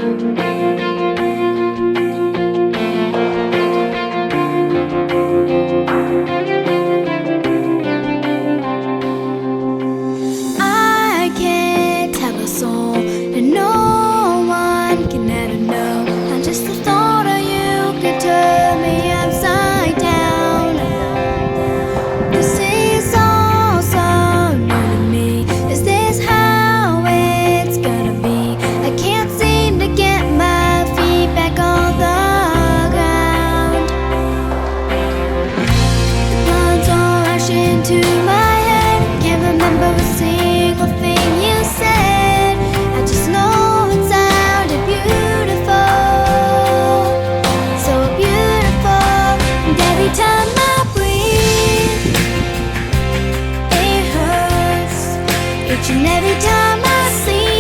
I can't have a soul, and no one can ever know. And just the thought of you can turn me upside down. This is all so new to me. Is this how it's gonna be? I can't seem to get my feet back on the ground. The blood's all rushing to my head. Can't remember a single thing you said. I just know it sounded beautiful, so beautiful. And every time I breathe, it hurts. Each and every time I see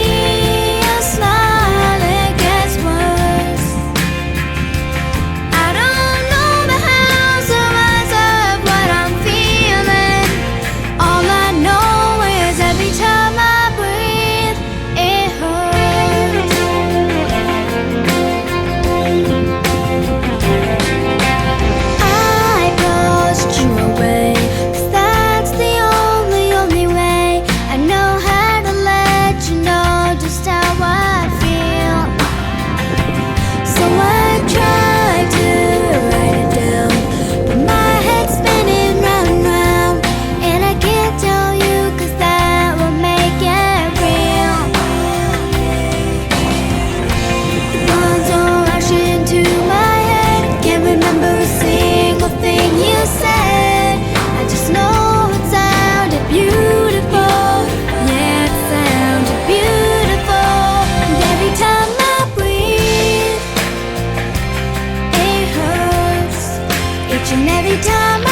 you smile, it gets worse. I don't know the hows or whys of what I'm feeling. All I know is every time I breathe, it hurts. I pushed you away, 'cause that's the only way I know how to let you know just how I feel. So I tried to write it down, but my head's spinning round and round, and I can't tell you 'cause that will make it real. Blood's all rushing to my head. Can't remember a single thing you said. I just know it sounded beautiful. Yeah, it sounded beautiful. And every time I breathe, it hurts. Each and every time I